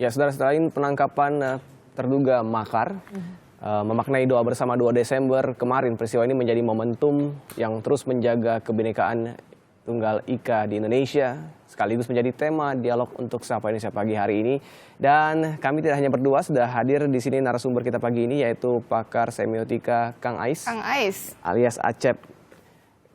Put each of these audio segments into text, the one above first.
Ya, saudara, selain penangkapan terduga makar, memaknai doa bersama 2 Desember kemarin, peristiwa ini menjadi momentum yang terus menjaga kebinekaan Tunggal Ika di Indonesia, sekaligus menjadi tema dialog untuk Sapa Indonesia pagi hari ini. Dan kami tidak hanya berdua, sudah hadir di sini narasumber kita pagi ini, yaitu pakar semiotika Kang Ais. Kang Ais. Alias Acep.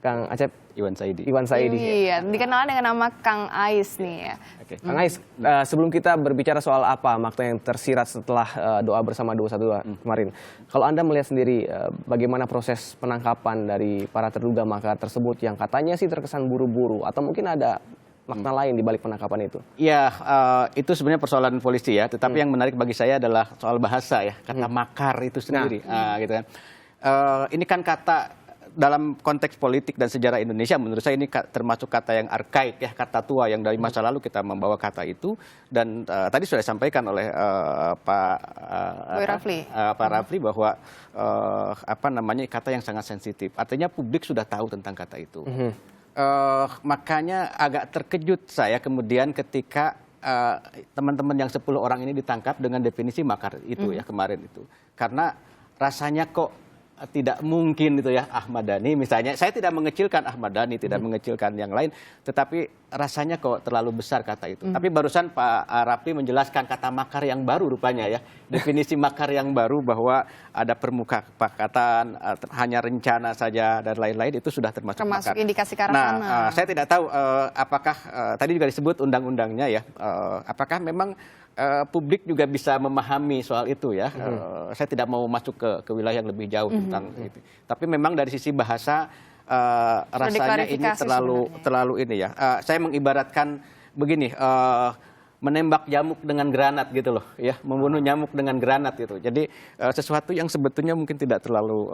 Kang Acep. Iwan Saidi. Iwan Saidi. Iya, dikenal dengan nama Kang Ais nih ya. Oke. Kang Ais, sebelum kita berbicara soal apa makna yang tersirat setelah doa bersama 212 kemarin, kalau Anda melihat sendiri bagaimana proses penangkapan dari para terduga makar tersebut yang katanya sih terkesan buru-buru, atau mungkin ada makna lain di balik penangkapan itu? Ya, itu sebenarnya persoalan polisi ya. Tetapi yang menarik bagi saya adalah soal bahasa ya, kata makar itu sendiri. Gitu kan. Ini kan kata dalam konteks politik dan sejarah Indonesia, menurut saya ini termasuk kata yang arkaik ya, kata tua yang dari masa lalu kita membawa kata itu. Dan tadi sudah disampaikan oleh Pak Rafli bahwa kata yang sangat sensitif. Artinya publik sudah tahu tentang kata itu. Makanya agak terkejut saya kemudian ketika teman-teman yang 10 orang ini ditangkap dengan definisi makar itu ya kemarin itu. Karena rasanya kok tidak mungkin itu ya Ahmad Dhani misalnya. Saya tidak mengecilkan Ahmad Dhani, tidak mengecilkan yang lain, tetapi rasanya kok terlalu besar kata itu. Tapi barusan Pak Rafli menjelaskan kata makar yang baru rupanya ya. Definisi makar yang baru bahwa ada permufakatan, hanya rencana saja dan lain-lain, itu sudah termasuk makar. Indikasi ke arah sana. Saya tidak tahu apakah tadi juga disebut undang-undangnya ya. Apakah memang publik juga bisa memahami soal itu ya. Saya tidak mau masuk ke wilayah yang lebih jauh tentang itu. Tapi memang dari sisi bahasa rasanya ini terlalu ini ya. Saya mengibaratkan begini, menembak nyamuk dengan granat gitu loh ya, membunuh nyamuk dengan granat gitu. Jadi sesuatu yang sebetulnya mungkin tidak terlalu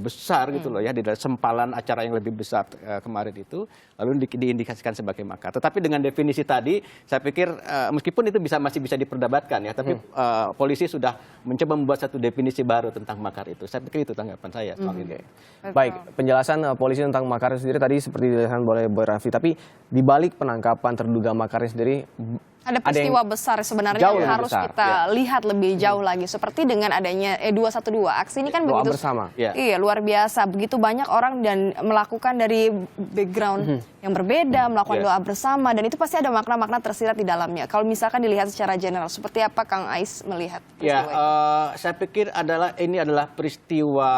besar gitu loh ya, di dalam sempalan acara yang lebih besar kemarin itu lalu diindikasikan sebagai makar. Tetapi dengan definisi tadi saya pikir meskipun itu masih bisa diperdebatkan ya, tapi polisi sudah mencoba membuat satu definisi baru tentang makar itu. Saya pikir itu tanggapan saya soal ini. Baik, penjelasan polisi tentang makar sendiri tadi seperti dijelaskan oleh Boy Rafli, tapi di balik penangkapan terduga makarnya sendiri ada peristiwa besar sebenarnya yang harus kita lihat lebih jauh lagi. Seperti dengan adanya 212. Aksi ini kan begitu bersama. Iya, luar biasa. Begitu banyak orang dan melakukan dari background yang berbeda, melakukan doa bersama, dan itu pasti ada makna-makna tersirat di dalamnya. Kalau misalkan dilihat secara general, seperti apa Kang Ais melihat peristiwa ini? Saya pikir ini adalah peristiwa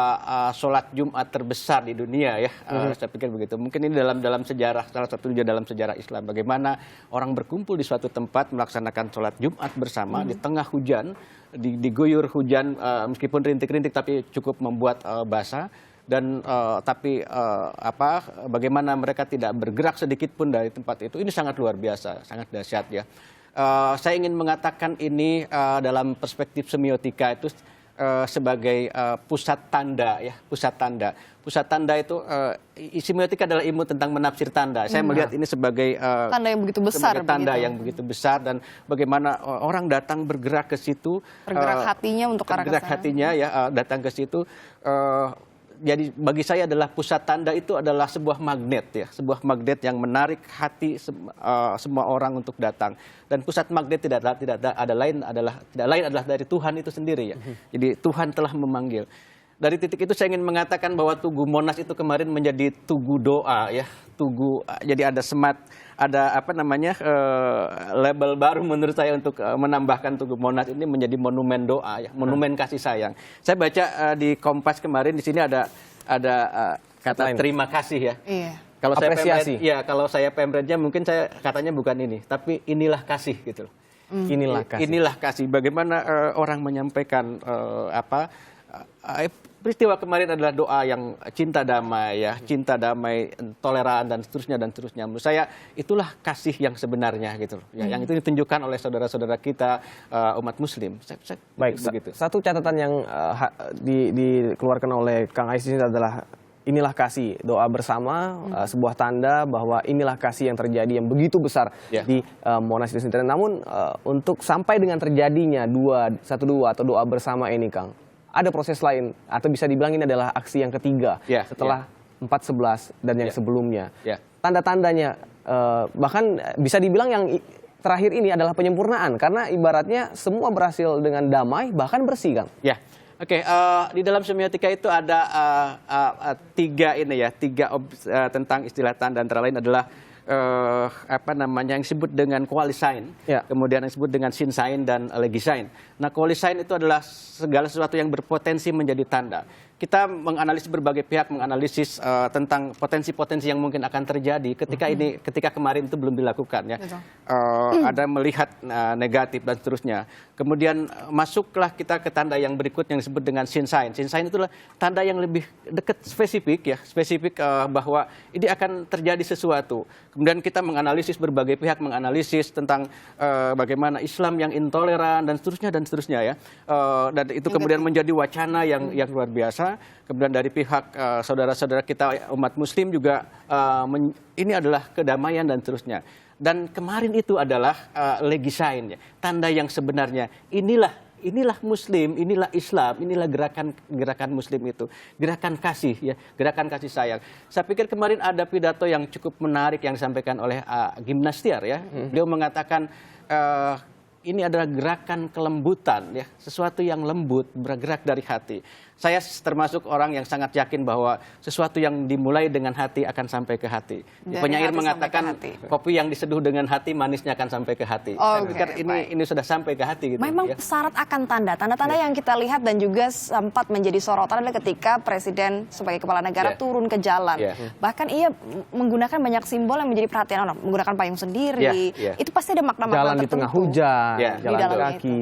sholat Jumat terbesar di dunia ya. Saya pikir begitu. Mungkin ini dalam sejarah, salah satunya dalam sejarah Islam. Bagaimana orang berkumpul di suatu tempat melaksanakan sholat Jumat bersama di tengah hujan, diguyur hujan meskipun rintik-rintik tapi cukup membuat basah, dan bagaimana mereka tidak bergerak sedikit pun dari tempat itu. Ini sangat luar biasa, sangat dahsyat ya. Saya ingin mengatakan ini dalam perspektif semiotika itu sebagai pusat tanda ya, pusat tanda. Pusat tanda itu semiotika adalah ilmu tentang menafsir tanda. Saya melihat ini sebagai tanda yang begitu besar, tanda yang begitu besar, dan bagaimana orang datang bergerak ke situ, bergerak hatinya untuk arah bergerak hatinya ya, datang ke situ. Jadi bagi saya adalah pusat tanda itu adalah sebuah magnet ya, sebuah magnet yang menarik hati semua orang untuk datang. Dan pusat magnet tidak lain adalah dari Tuhan itu sendiri ya. Jadi Tuhan telah memanggil. Dari titik itu saya ingin mengatakan bahwa Tugu Monas itu kemarin menjadi tugu doa ya, jadi ada label baru menurut saya untuk menambahkan Tugu Monas ini menjadi monumen doa ya, monumen kasih sayang. Saya baca di Kompas kemarin, di sini ada kata terima kasih ya. Iya. Kalau apresiasi. Kalau saya pemretnya mungkin saya katanya bukan ini, tapi inilah kasih gitu loh. Inilah kasih. Bagaimana orang menyampaikan peristiwa kemarin adalah doa yang cinta damai ya, cinta damai, toleran dan seterusnya. Menurut saya itulah kasih yang sebenarnya gitu loh. Ya, yang itu ditunjukkan oleh saudara-saudara kita umat muslim. Baik, begitu. Satu catatan yang dikeluarkan oleh Kang Ais ini adalah inilah kasih, doa bersama, sebuah tanda bahwa inilah kasih yang terjadi yang begitu besar di Monas itu sendiri. Namun untuk sampai dengan terjadinya 212 atau doa bersama ini, Kang, ada proses lain, atau bisa dibilang ini adalah aksi yang ketiga setelah 4/11 dan yang sebelumnya. Tanda-tandanya bahkan bisa dibilang yang terakhir ini adalah penyempurnaan karena ibaratnya semua berhasil dengan damai bahkan bersih, Kang. Ya, oke. Di dalam semiotika itu ada tiga tentang istilah tanda, antara lain adalah yang disebut dengan qualisign, Ya. kemudian yang disebut dengan sinsign dan legisign. Nah, qualisign itu adalah segala sesuatu yang berpotensi menjadi tanda. Kita menganalisis berbagai pihak, menganalisis tentang potensi-potensi yang mungkin akan terjadi ketika kemarin itu belum dilakukan, ya. Ada melihat negatif dan seterusnya. Kemudian masuklah kita ke tanda yang berikutnya yang disebut dengan sinsign. Sinsign itu adalah tanda yang lebih dekat spesifik, bahwa ini akan terjadi sesuatu. Kemudian kita menganalisis berbagai pihak, menganalisis tentang bagaimana Islam yang intoleran dan seterusnya, ya. Dan itu kemudian menjadi wacana yang luar biasa. Kemudian dari pihak saudara-saudara kita umat Muslim juga ini adalah kedamaian dan seterusnya. Dan kemarin itu adalah legisign, ya, tanda yang sebenarnya inilah Muslim, inilah Islam, inilah gerakan Muslim itu, gerakan kasih, ya, gerakan kasih sayang. Saya pikir kemarin ada pidato yang cukup menarik yang disampaikan oleh Gimnastiar, ya. Beliau mengatakan ini adalah gerakan kelembutan, ya, sesuatu yang lembut bergerak dari hati. Saya termasuk orang yang sangat yakin bahwa sesuatu yang dimulai dengan hati akan sampai ke hati. Penyair mengatakan kopi yang diseduh dengan hati manisnya akan sampai ke hati. Saya pikir ini sudah sampai ke hati. Gitu, memang ya. syarat akan tanda-tanda yang kita lihat dan juga sempat menjadi sorotan adalah ketika Presiden sebagai kepala negara turun ke jalan. Bahkan ia menggunakan banyak simbol yang menjadi perhatian orang, menggunakan payung sendiri. Itu pasti ada makna-makna tertentu. Jalan di tengah hujan, jalan kaki.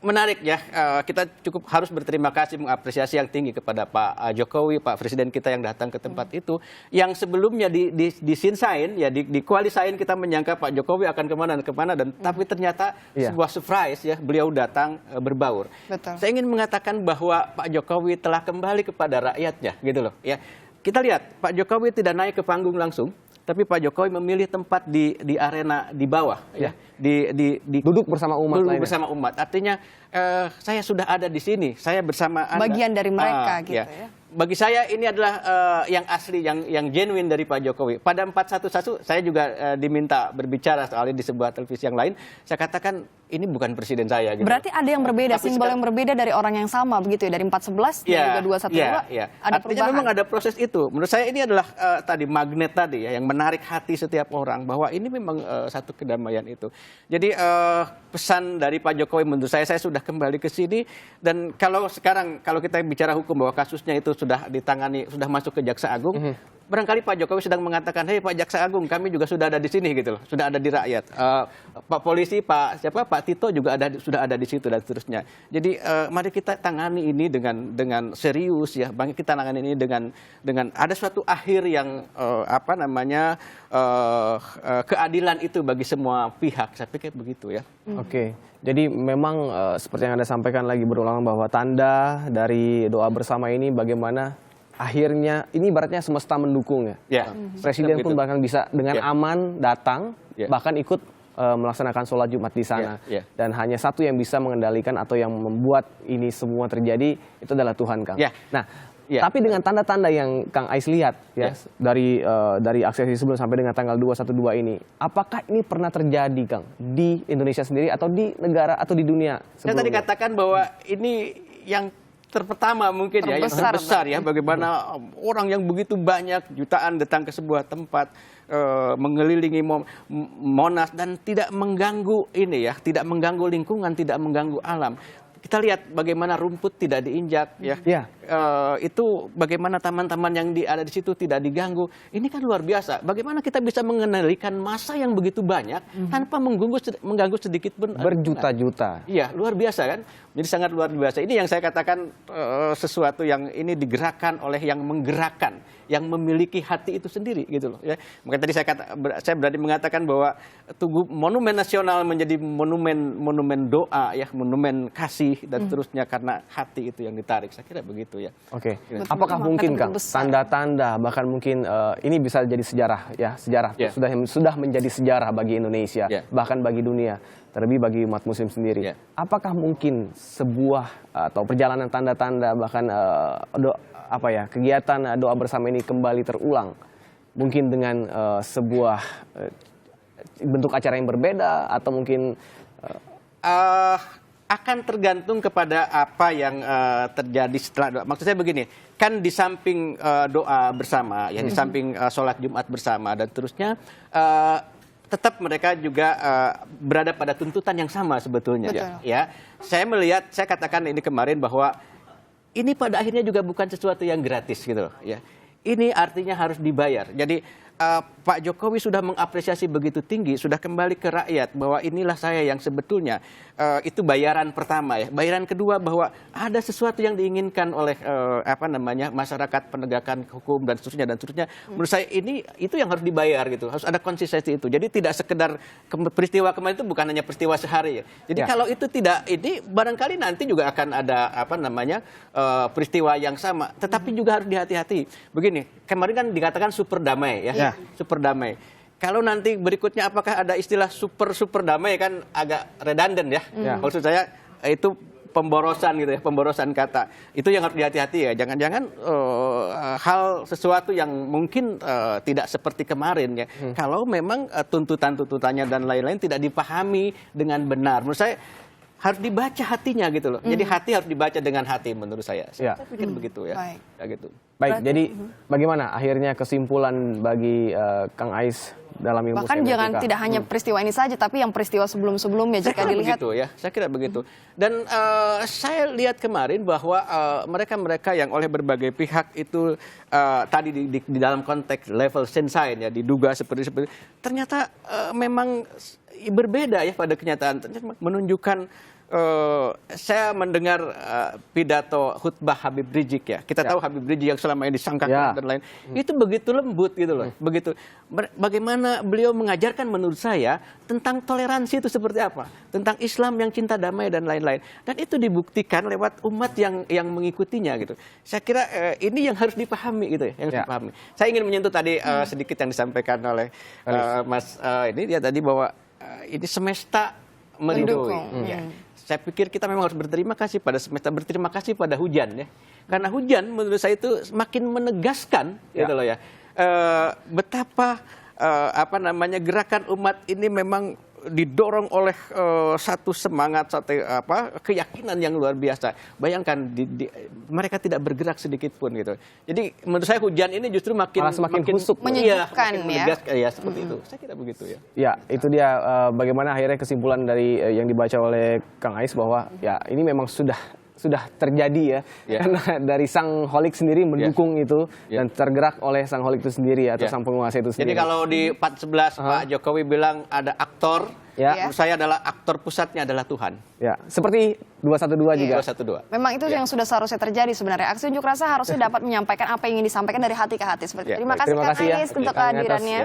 Menarik, ya, kita cukup harus berterima kasih, mengapresiasi yang tinggi kepada Pak Jokowi, Pak Presiden kita yang datang ke tempat itu, yang sebelumnya di sinsign, ya, di qualisign kita menyangka Pak Jokowi akan kemana, dan tapi ternyata sebuah surprise, ya, beliau datang berbaur. Betul. Saya ingin mengatakan bahwa Pak Jokowi telah kembali kepada rakyatnya, gitu loh, ya. Kita lihat Pak Jokowi tidak naik ke panggung langsung, tapi Pak Jokowi memilih tempat di arena di bawah, ya. Duduk bersama umat lainnya. Bersama umat. Artinya saya sudah ada di sini, saya bersama Anda. Bagian dari mereka, gitu, ya. Bagi saya ini adalah yang asli, yang genuine dari Pak Jokowi. Pada 411 saya juga diminta berbicara soalnya di sebuah televisi yang lain. Saya katakan ini bukan presiden saya. Gitu. Berarti ada yang berbeda, simbol yang berbeda dari orang yang sama, begitu ya, dari 411 dan juga 212. Ada artinya perubahan. Memang ada proses itu. Menurut saya ini adalah tadi magnet tadi, ya, yang menarik hati setiap orang bahwa ini memang satu kedamaian itu. Jadi pesan dari Pak Jokowi menurut saya sudah kembali ke sini, dan kalau kita bicara hukum bahwa kasusnya itu sudah ditangani, sudah masuk ke Jaksa Agung, barangkali Pak Jokowi sedang mengatakan, hei Pak Jaksa Agung, kami juga sudah ada di sini, gitu loh, sudah ada di rakyat. Pak Polisi, Pak Tito juga sudah ada di situ dan seterusnya. Jadi mari kita tangani ini dengan serius, ya, bang, kita tangani ini dengan ada suatu akhir yang keadilan itu bagi semua pihak. Saya pikir begitu, ya. Oke, jadi memang seperti yang Anda sampaikan lagi berulang bahwa tanda dari doa bersama ini bagaimana akhirnya ini ibaratnya semesta mendukung, ya. Presiden pun bahkan bisa dengan aman datang, bahkan ikut melaksanakan sholat Jumat di sana. Dan hanya satu yang bisa mengendalikan atau yang membuat ini semua terjadi itu adalah Tuhan, Kang. Nah, tapi dengan tanda-tanda yang Kang Ais lihat, ya, dari aksi sebelum sampai dengan tanggal 212 ini, apakah ini pernah terjadi, Kang, di Indonesia sendiri atau di negara atau di dunia sebelumnya? Saya tadi katakan bahwa ini yang pertama mungkin yang terbesar, ya, bagaimana orang yang begitu banyak, jutaan datang ke sebuah tempat, mengelilingi Monas dan tidak mengganggu tidak mengganggu lingkungan, tidak mengganggu alam. Kita lihat bagaimana rumput tidak diinjak, ya. Itu bagaimana taman-taman yang ada di situ tidak diganggu. Ini kan luar biasa. Bagaimana kita bisa mengendalikan massa yang begitu banyak tanpa mengganggu sedikit pun. Berjuta-juta. Iya, luar biasa, kan? Jadi sangat luar biasa. Ini yang saya katakan sesuatu yang ini digerakkan oleh yang menggerakkan, yang memiliki hati itu sendiri, gitu loh, ya. Makanya tadi saya berani mengatakan bahwa Tugu Monumen Nasional menjadi monumen doa, ya, monumen kasih dan seterusnya karena hati itu yang ditarik. Saya kira begitu, ya. Oke. Apakah mungkin, Kang, tanda-tanda bahkan mungkin ini bisa jadi sejarah, ya, sudah menjadi sejarah bagi Indonesia, bahkan bagi dunia, terlebih bagi umat Muslim sendiri. Apakah mungkin sebuah atau perjalanan tanda-tanda bahkan kegiatan doa bersama ini kembali terulang, mungkin dengan sebuah bentuk acara yang berbeda atau mungkin akan tergantung kepada apa yang terjadi setelah doa. Maksud saya begini, kan di samping doa bersama, ya di samping sholat Jumat bersama dan terusnya, tetap mereka juga berada pada tuntutan yang sama sebetulnya. Betul. Ya, saya melihat, saya katakan ini kemarin bahwa ini pada akhirnya juga bukan sesuatu yang gratis gitu loh. Ya, ini artinya harus dibayar. Jadi Pak Jokowi sudah mengapresiasi begitu tinggi, sudah kembali ke rakyat bahwa inilah saya yang sebetulnya, itu bayaran pertama ya. Bayaran kedua bahwa ada sesuatu yang diinginkan oleh masyarakat penegakan hukum dan seterusnya. Menurut saya itu yang harus dibayar gitu. Harus ada konsistensi itu. Jadi tidak sekedar peristiwa kemarin itu bukan hanya peristiwa sehari ya. Jadi kalau itu tidak, ini barangkali nanti juga akan ada peristiwa yang sama. Tetapi juga harus dihati-hati. Begini, kemarin kan dikatakan super damai ya. Super damai. Kalau nanti berikutnya apakah ada istilah super damai, kan agak redundant ya. Maksud saya itu pemborosan gitu ya, pemborosan kata. Itu yang harus dihati-hati ya. Jangan-jangan hal sesuatu yang mungkin tidak seperti kemarin ya. Kalau memang tuntutan-tuntutannya dan lain-lain tidak dipahami dengan benar. Menurut saya harus dibaca hatinya gitu loh. Jadi hati harus dibaca dengan hati menurut saya. Saya pikir begitu ya. Baik. Ya gitu. baik. Jadi bagaimana akhirnya kesimpulan bagi Kang Ais dalam ilmu Bahkan jangan tidak hanya peristiwa ini saja, tapi yang peristiwa sebelum-sebelumnya jika dilihat. Begitu ya, saya kira begitu. Dan saya lihat kemarin bahwa mereka-mereka yang oleh berbagai pihak itu tadi di dalam konteks level sensain ya, diduga seperti ternyata memang berbeda ya pada kenyataan. Ternyata menunjukkan saya mendengar pidato khutbah Habib Rizik ya. Kita tahu Habib Rizik yang selama ini disangkakan dan lain. Itu begitu lembut gitu loh. Begitu. Bagaimana beliau mengajarkan menurut saya tentang toleransi itu seperti apa. Tentang Islam yang cinta damai dan lain-lain. Dan itu dibuktikan lewat umat yang mengikutinya gitu. Saya kira ini yang harus dipahami gitu ya. Yang harus dipahami. Saya ingin menyentuh tadi sedikit yang disampaikan oleh Mas ini dia tadi bahwa ini semesta meridoi. Ya. Saya pikir kita memang harus berterima kasih pada semesta, berterima kasih pada hujan ya. Karena hujan menurut saya itu semakin menegaskan gitu loh ya. Betapa gerakan umat ini memang didorong oleh satu semangat, satu keyakinan yang luar biasa. Bayangkan mereka tidak bergerak sedikit pun gitu. Jadi menurut saya hujan ini justru makin husuk, menyejukkan ya seperti itu. Saya kira begitu ya. Ya, itu dia bagaimana akhirnya kesimpulan dari yang dibaca oleh Kang Ais bahwa ya ini memang sudah terjadi ya. Karena dari sang holik sendiri mendukung itu dan tergerak oleh sang holik itu sendiri atau sang penguasa itu sendiri. Jadi kalau di 411 Pak Jokowi bilang ada aktor, menurut saya adalah aktor pusatnya adalah Tuhan. Ya, seperti 212 juga. 212. Memang itu yang sudah seharusnya terjadi sebenarnya. Aksi unjuk rasa harusnya dapat menyampaikan apa yang ingin disampaikan dari hati ke hati seperti itu. Terima kasih Kang Ais untuk kehadirannya.